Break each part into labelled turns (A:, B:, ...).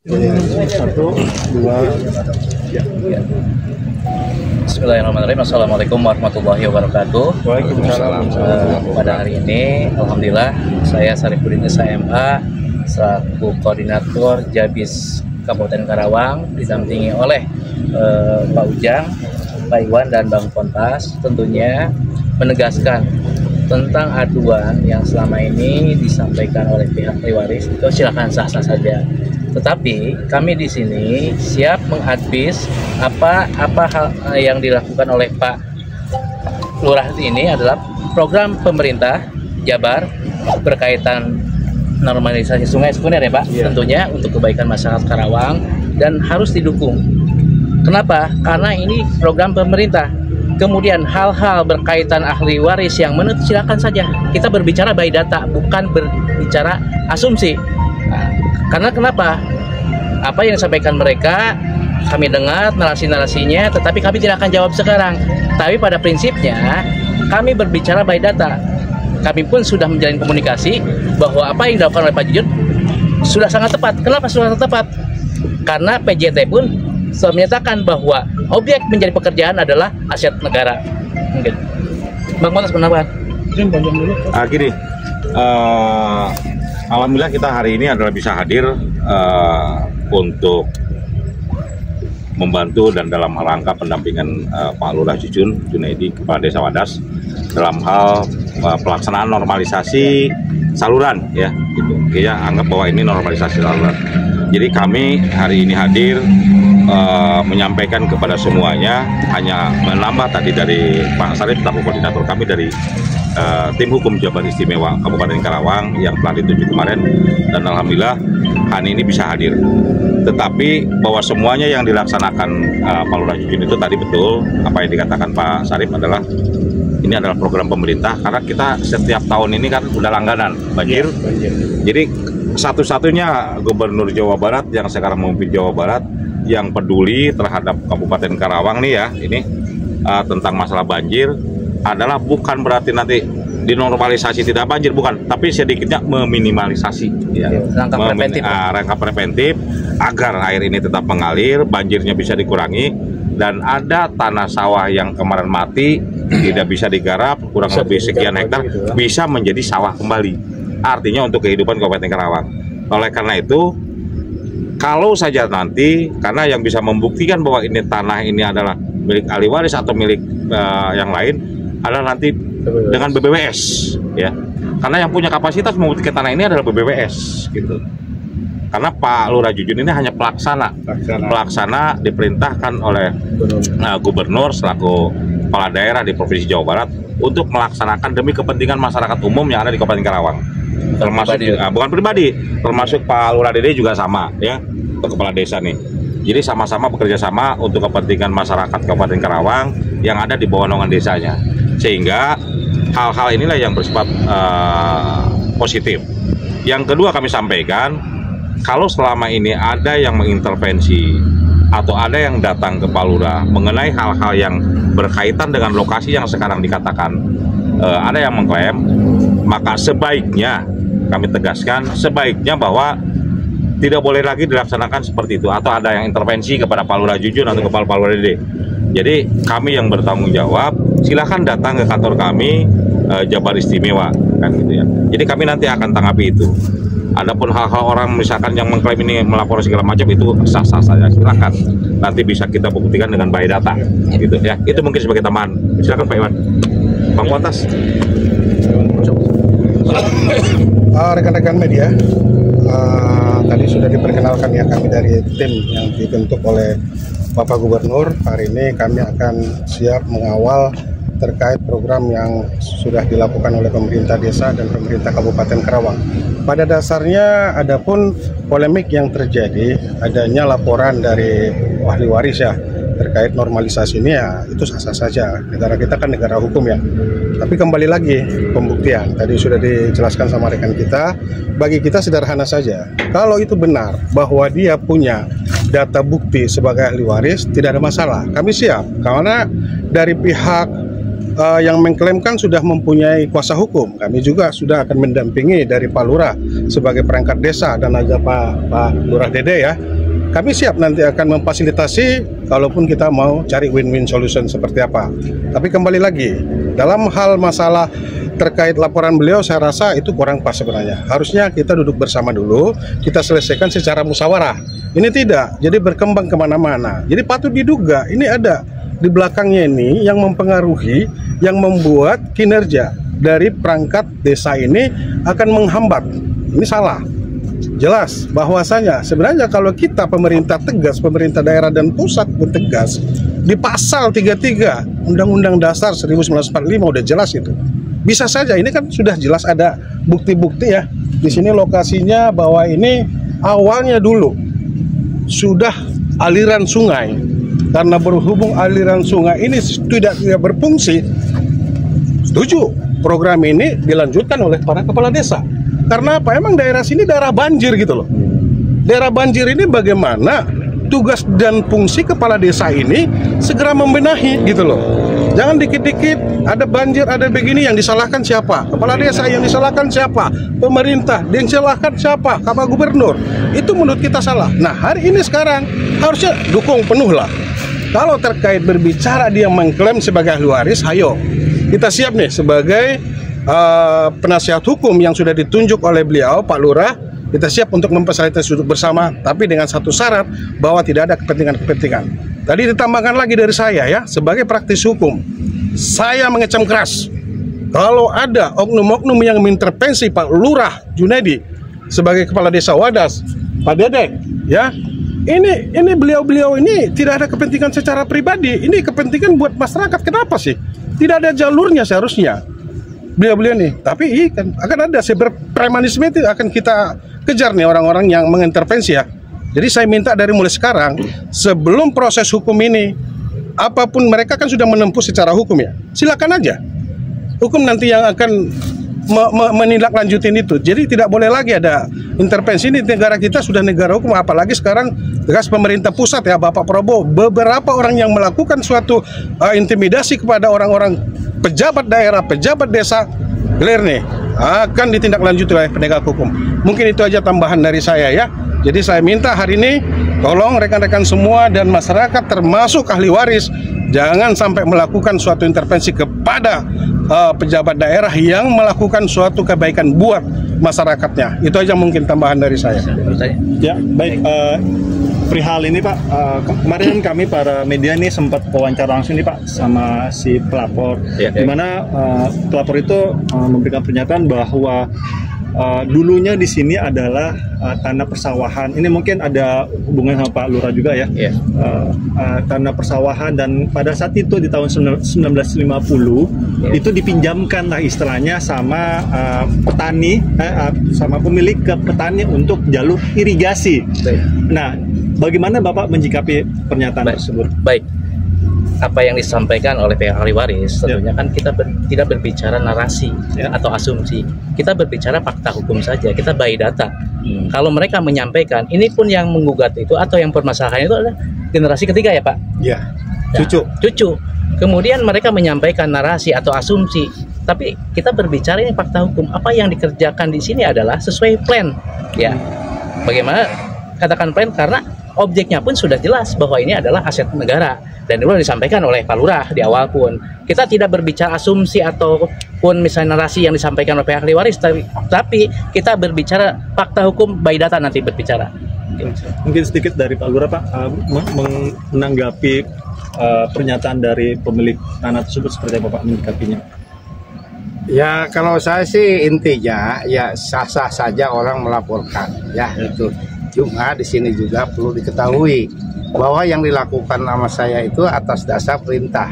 A: Satu, dua, ya.
B: Bismillahirrahmanirrahim. Assalamualaikum warahmatullahi wabarakatuh.
A: Waalaikumsalam.
B: Pada hari ini, alhamdulillah, saya Sarifudin SMA selaku koordinator Jabis Kabupaten Karawang didampingi oleh Pak Ujang, Pak Iwan, dan Bang Pontas, tentunya menegaskan tentang aduan yang selama ini disampaikan oleh pihak ahli waris itu silakan sah-sah saja. Tetapi kami di sini siap mengadvis apa hal yang dilakukan oleh Pak Lurah ini adalah program pemerintah Jabar berkaitan normalisasi sungai sekunder ya Pak, tentunya untuk kebaikan masyarakat Karawang dan harus didukung. Kenapa? Karena ini program pemerintah. Kemudian hal-hal berkaitan ahli waris yang menurut silakan saja. Kita berbicara by data, bukan berbicara asumsi. Nah, karena kenapa? Apa yang disampaikan mereka kami dengar narasi-narasinya, tetapi kami tidak akan jawab sekarang. Tapi pada prinsipnya kami berbicara by data. Kami pun sudah menjalin komunikasi bahwa apa yang dilakukan oleh Pak Jujun sudah sangat tepat. Kenapa sudah sangat tepat? Karena PJT pun sudah menyatakan bahwa objek menjadi pekerjaan adalah aset negara. Mungkin Bang Pontas pendapat.
A: Gini, alhamdulillah kita hari ini adalah bisa hadir untuk membantu dan dalam rangka pendampingan Pak Lurah Junaidi, Kepala Desa Wadas, dalam hal pelaksanaan normalisasi saluran, ya, gitu. Kita anggap bahwa ini normalisasi saluran. Jadi kami hari ini hadir menyampaikan kepada semuanya, hanya menambah tadi dari Pak Sarif, selaku koordinator kami dari tim hukum Jabar Istimewa Kabupaten Karawang yang telah ditunjuk kemarin, dan alhamdulillah hari ini bisa hadir. Tetapi bahwa semuanya yang dilaksanakan Pak Lurah Jujun itu tadi betul apa yang dikatakan Pak Sarif adalah ini adalah program pemerintah, karena kita setiap tahun ini kan udah langganan banjir. Jadi satu-satunya Gubernur Jawa Barat yang sekarang memimpin Jawa Barat yang peduli terhadap Kabupaten Karawang nih ya, ini tentang masalah banjir adalah bukan berarti nanti dinormalisasi tidak banjir, bukan, tapi sedikitnya meminimalisasi ya. Rangka preventif agar air ini tetap mengalir, banjirnya bisa dikurangi, dan ada tanah sawah yang kemarin mati tidak bisa digarap kurang lebih sekian hektar bisa menjadi sawah kembali, artinya untuk kehidupan Kabupaten Karawang. Oleh karena itu, kalau saja nanti, karena yang bisa membuktikan bahwa ini tanah ini adalah milik ahli waris atau milik yang lain adalah nanti dengan BBWS, ya. Karena yang punya kapasitas membuktikan tanah ini adalah BBWS, gitu. Karena Pak Lurah Jujun ini hanya pelaksana diperintahkan oleh Gubernur selaku kepala daerah di Provinsi Jawa Barat untuk melaksanakan demi kepentingan masyarakat umum yang ada di Kabupaten Karawang. Termasuk bukan pribadi, termasuk Pak Lurah Dede juga sama, ya, untuk kepala desa nih. Jadi sama-sama bekerja sama untuk kepentingan masyarakat Kabupaten Karawang yang ada di bawah naungan desanya. Sehingga hal-hal inilah yang bersifat positif. Yang kedua kami sampaikan, kalau selama ini ada yang mengintervensi atau ada yang datang ke Pak Lurah mengenai hal-hal yang berkaitan dengan lokasi yang sekarang dikatakan ada yang mengklaim, maka sebaiknya kami tegaskan, sebaiknya bahwa tidak boleh lagi dilaksanakan seperti itu, atau ada yang intervensi kepada Pak Lurah Jujun atau kepala Pak Lurah Dede. Jadi kami yang bertanggung jawab, silahkan datang ke kantor kami Jabar Istimewa, kan gitu ya. Jadi kami nanti akan tanggapi itu. Adapun hal-hal orang misalkan yang mengklaim ini melapor segala macam, itu sah-sah saja, silakan. Nanti bisa kita buktikan dengan by data, gitu ya. Itu mungkin sebagai tambahan. Silakan Pak Iwan. Bang Pontas.
C: Rekan-rekan media, tadi sudah diperkenalkan ya, kami dari tim yang dibentuk oleh Bapak Gubernur. Hari ini kami akan siap mengawal terkait program yang sudah dilakukan oleh pemerintah desa dan pemerintah Kabupaten Karawang. Pada dasarnya adapun polemik yang terjadi, adanya laporan dari ahli waris ya terkait normalisasi ini, ya itu sah-sah saja. Negara kita kan negara hukum ya. Tapi kembali lagi pembuktian, tadi sudah dijelaskan sama rekan kita, bagi kita sederhana saja. Kalau itu benar bahwa dia punya data bukti sebagai ahli waris, tidak ada masalah. Kami siap, karena dari pihak yang mengklaimkan sudah mempunyai kuasa hukum. Kami juga sudah akan mendampingi dari Pak Lurah sebagai perangkat desa dan juga Pak Lurah Dede ya. Kami siap nanti akan memfasilitasi kalaupun kita mau cari win-win solution seperti apa. Tapi kembali lagi, dalam hal masalah terkait laporan beliau, saya rasa itu kurang pas sebenarnya. Harusnya kita duduk bersama dulu, kita selesaikan secara musyawarah. Ini tidak, jadi berkembang kemana-mana. Jadi patut diduga ini ada di belakangnya ini yang mempengaruhi, yang membuat kinerja dari perangkat desa ini akan menghambat. Ini salah. Jelas bahwasanya sebenarnya kalau kita pemerintah tegas, pemerintah daerah dan pusat pun tegas, di pasal 33 Undang-Undang Dasar 1945 udah jelas itu. Bisa saja ini kan sudah jelas ada bukti-bukti ya. Di sini lokasinya bahwa ini awalnya dulu sudah aliran sungai. Karena berhubung aliran sungai ini tidak berfungsi, setuju program ini dilanjutkan oleh para kepala desa. Karena apa? Emang daerah sini daerah banjir gitu loh. Daerah banjir ini bagaimana tugas dan fungsi kepala desa ini segera membenahi gitu loh. Jangan dikit-dikit ada banjir, ada begini, yang disalahkan siapa? Kepala desa. Yang disalahkan siapa? Pemerintah. Yang disalahkan siapa? Bapak Gubernur. Itu menurut kita salah. Nah, hari ini sekarang harusnya dukung penuh lah. Kalau terkait berbicara dia mengklaim sebagai ahli waris, ayo kita siap nih sebagai penasihat hukum yang sudah ditunjuk oleh beliau, Pak Lurah. Kita siap untuk memfasilitasi duduk bersama, tapi dengan satu syarat bahwa tidak ada kepentingan-kepentingan. Tadi ditambahkan lagi dari saya ya, sebagai praktis hukum, saya mengecam keras kalau ada oknum-oknum yang mengintervensi Pak Lurah Junaidi sebagai kepala desa Wadas, Pak Dedek, ya. Ini beliau-beliau ini tidak ada kepentingan secara pribadi, ini kepentingan buat masyarakat. Kenapa sih? Tidak ada jalurnya seharusnya. Beliau-beliau nih, tapi kan akan ada premanisme itu akan kita kejar nih orang-orang yang mengintervensi ya. Jadi saya minta dari mulai sekarang, sebelum proses hukum ini, apapun mereka kan sudah menempuh secara hukum ya, silakan aja. Hukum nanti yang akan menindaklanjutin itu. Jadi tidak boleh lagi ada intervensi. Ini negara kita sudah negara hukum, apalagi sekarang tegas pemerintah pusat ya, Bapak Prabowo. Beberapa orang yang melakukan suatu intimidasi kepada orang-orang pejabat daerah, pejabat desa, clear nih, akan ditindaklanjuti oleh penegak hukum. Mungkin itu aja tambahan dari saya ya. Jadi saya minta hari ini, tolong rekan-rekan semua dan masyarakat termasuk ahli waris, jangan sampai melakukan suatu intervensi kepada pejabat daerah yang melakukan suatu kebaikan buat masyarakatnya. Itu aja mungkin tambahan dari saya.
D: Ya, baik. Perihal ini Pak, kemarin kami para media ini sempat wawancara langsung nih Pak sama si pelapor, di mana pelapor itu memberikan pernyataan bahwa dulunya di sini adalah tanah persawahan. Ini mungkin ada hubungan sama Pak Lurah juga ya. Tanah persawahan, dan pada saat itu di tahun 1950 itu dipinjamkan lah istilahnya sama petani, sama pemilik ke petani untuk jalur irigasi. Nah, bagaimana Bapak menyikapi pernyataan tersebut?
B: Baik. Apa yang disampaikan oleh pihak ahli waris tentunya kan kita tidak berbicara narasi atau asumsi, kita berbicara fakta hukum saja, kita by data. Kalau mereka menyampaikan, ini pun yang menggugat itu atau yang permasalahan itu adalah generasi ketiga ya Pak?
C: Ya, cucu. Kemudian mereka menyampaikan narasi atau asumsi, tapi kita berbicara ini fakta hukum. Apa yang dikerjakan di sini adalah sesuai plan, ya. Bagaimana katakan plan? Karena objeknya pun sudah jelas bahwa ini adalah aset negara. Dan itu disampaikan oleh Pak Lurah di awal pun. Kita tidak berbicara asumsi ataupun misalnya narasi yang disampaikan oleh pihak ahli waris, tapi kita berbicara fakta hukum by data nanti berbicara.
D: Mungkin sedikit dari Pak Lurah Pak, menanggapi pernyataan dari pemilik tanah tersebut seperti apa Pak menyikapinya?
E: Ya kalau saya sih intinya ya sah-sah saja orang melaporkan ya itu. Cuma di sini juga perlu diketahui bahwa yang dilakukan sama saya itu atas dasar perintah.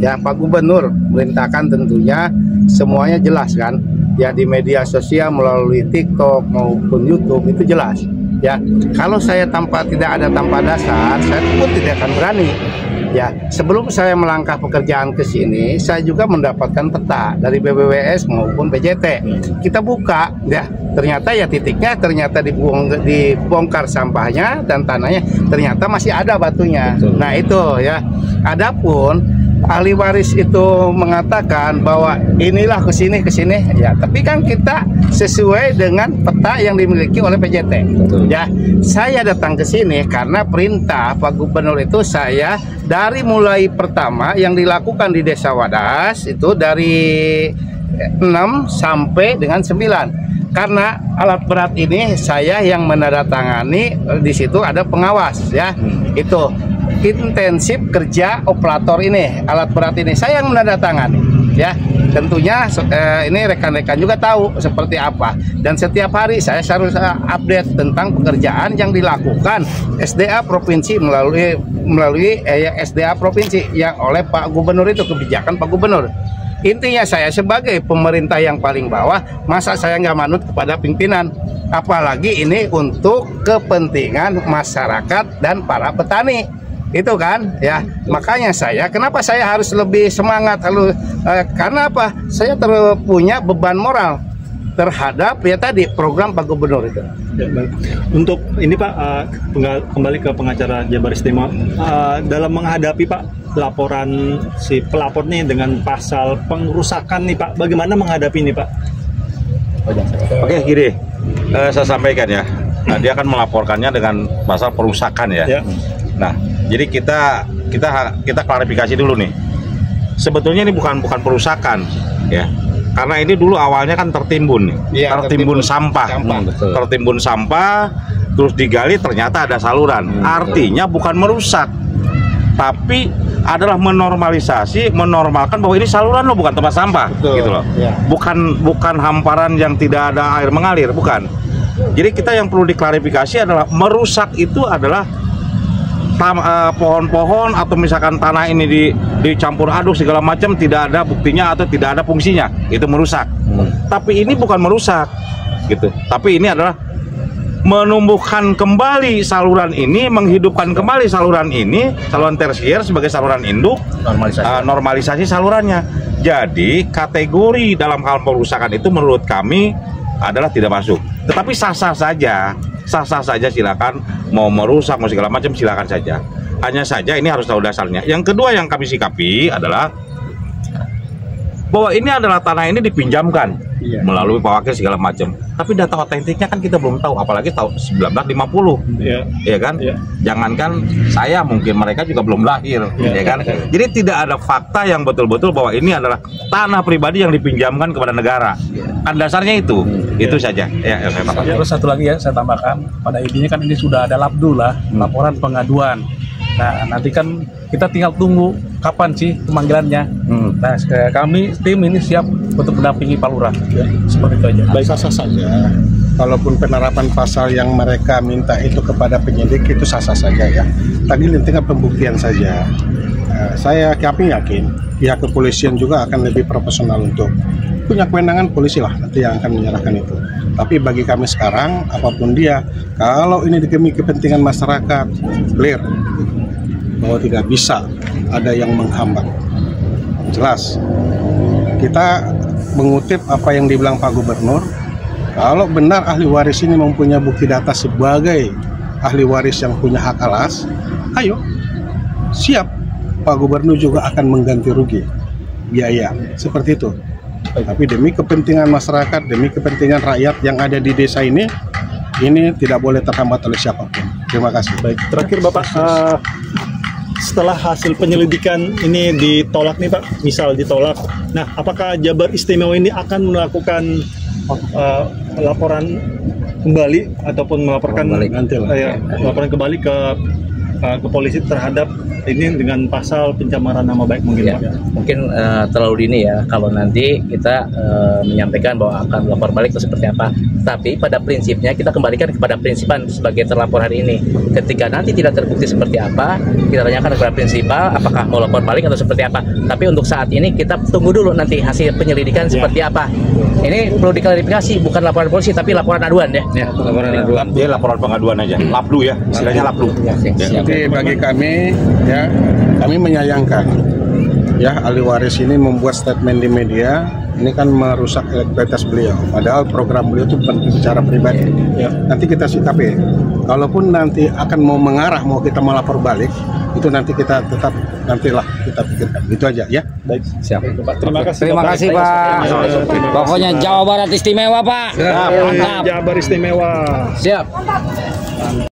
E: Ya Pak Gubernur merintahkan, tentunya semuanya jelas kan. Ya di media sosial melalui TikTok maupun YouTube itu jelas. Ya kalau saya tidak ada tanpa dasar, saya pun tidak akan berani. Ya sebelum saya melangkah pekerjaan ke sini, saya juga mendapatkan peta dari BBWS maupun PJT. Kita buka, ya ternyata ya titiknya ternyata dibongkar sampahnya dan tanahnya ternyata masih ada batunya. Nah itu ya. Adapun ahli waris itu mengatakan bahwa inilah ke sini ya, tapi kan kita sesuai dengan peta yang dimiliki oleh PJT. Ya, saya datang ke sini karena perintah Pak Gubernur itu. Saya dari mulai pertama yang dilakukan di Desa Wadas itu dari 6 sampai dengan 9. Karena alat berat ini saya yang menandatangani, di situ ada pengawas ya. Itu intensif kerja operator ini, alat berat ini saya yang menandatangani ya. Tentunya ini rekan-rekan juga tahu seperti apa, dan setiap hari saya harus update tentang pekerjaan yang dilakukan SDA provinsi melalui SDA provinsi yang oleh Pak Gubernur, itu kebijakan Pak Gubernur. Intinya saya sebagai pemerintah yang paling bawah, masa saya nggak manut kepada pimpinan, apalagi ini untuk kepentingan masyarakat dan para petani. Itu kan ya, makanya kenapa saya harus lebih semangat, karena apa? Saya punya beban moral terhadap ya tadi program Pak Gubernur itu.
D: Ya, baik. Untuk ini Pak, kembali ke pengacara Jabar Istimewa, dalam menghadapi Pak laporan si pelapor nih dengan pasal pengerusakan nih Pak, bagaimana menghadapi ini Pak?
A: Oke, gini, saya sampaikan ya. Nah, dia akan melaporkannya dengan pasal perusakan ya. Nah, jadi kita klarifikasi dulu nih. Sebetulnya ini bukan perusakan ya. Karena ini dulu awalnya kan tertimbun tertimbun sampah. Tertimbun sampah terus digali, ternyata ada saluran. Artinya bukan merusak, tapi adalah menormalkan bahwa ini saluran loh, bukan tempat sampah. Gitu loh. Bukan hamparan yang tidak ada air mengalir, bukan. Jadi kita yang perlu diklarifikasi adalah merusak itu adalah pohon-pohon atau misalkan tanah ini dicampur aduk segala macam, tidak ada buktinya atau tidak ada fungsinya, itu merusak. Tapi ini bukan merusak gitu, tapi ini adalah menumbuhkan kembali saluran ini, menghidupkan kembali saluran ini, saluran tersier sebagai saluran induk, normalisasi salurannya. Jadi kategori dalam hal perusakan itu menurut kami adalah tidak masuk. Tetapi sah-sah saja, silakan mau merusak mau segala macam silakan saja. Hanya saja ini harus tahu dasarnya. Yang kedua yang kami sikapi adalah bahwa ini adalah tanah ini dipinjamkan melalui Pak Wakil segala macam. Tapi data otentiknya kan kita belum tahu, apalagi tahun 1950, ya kan? Jangankan saya, mungkin mereka juga belum lahir, ya kan? Jadi tidak ada fakta yang betul-betul bahwa ini adalah tanah pribadi yang dipinjamkan kepada negara. Kan dasarnya itu saja. Ya, saya tambahkan.
F: Terus satu lagi ya, saya tambahkan, pada intinya kan ini sudah ada labdu lah, laporan pengaduan. Nah, nanti kan kita tinggal tunggu kapan sih pemanggilannya. Nah, kami tim ini siap untuk mendampingi Pak Lurah. Ya, seperti itu aja.
C: Baik, sah-sah saja. Kalaupun penerapan pasal yang mereka minta itu kepada penyidik itu sah-sah saja ya. Tadi tinggal pembuktian saja. Kami yakin pihak kepolisian juga akan lebih profesional untuk punya kewenangan, polisi lah nanti yang akan menyerahkan itu. Tapi bagi kami sekarang, apapun dia, kalau ini demi kepentingan masyarakat, clear bahwa tidak bisa ada yang menghambat. Jelas, kita mengutip apa yang dibilang Pak Gubernur, kalau benar ahli waris ini mempunyai bukti data sebagai ahli waris yang punya hak alas, ayo, siap, Pak Gubernur juga akan mengganti rugi biaya, seperti itu. Tapi demi kepentingan masyarakat, demi kepentingan rakyat yang ada di desa ini tidak boleh terhambat oleh siapapun. Terima kasih.
D: Baik, terakhir Bapak, setelah hasil penyelidikan ini ditolak nih Pak, misal ditolak, nah apakah Jabar Istimewa ini akan melakukan laporan kembali ataupun melaporkan laporan kembali ke polisi terhadap ini dengan pasal pencemaran nama baik mungkin Pak?
B: Mungkin terlalu dini ya kalau nanti kita menyampaikan bahwa akan melapor balik itu seperti apa. Tapi pada prinsipnya kita kembalikan kepada prinsipan sebagai terlapor hari ini. Ketika nanti tidak terbukti seperti apa, kita tanyakan kepada prinsipal apakah mau lapor balik atau seperti apa. Tapi untuk saat ini kita tunggu dulu nanti hasil penyelidikan seperti apa. Ini perlu diklarifikasi, bukan laporan polisi tapi laporan aduan ya.
A: Laporan aduan. Dia laporan pengaduan aja. Labdu ya, istilahnya labdu.
C: Jadi bagi kami ya, kami menyayangkan ya ahli waris ini membuat statement di media ini kan merusak elektabilitas beliau, padahal program beliau itu bicara pribadi ya. Nanti kita sikapi, kalaupun nanti akan mau mengarah mau kita melapor balik itu nanti kita tetap nantilah kita pikirkan. Itu aja ya.
D: Baik.
B: Siap.
D: Terima kasih.
G: Terima kasih Pak. Pokoknya Jawa Barat istimewa Pak.
D: Mantap. Jabar istimewa.
B: Siap.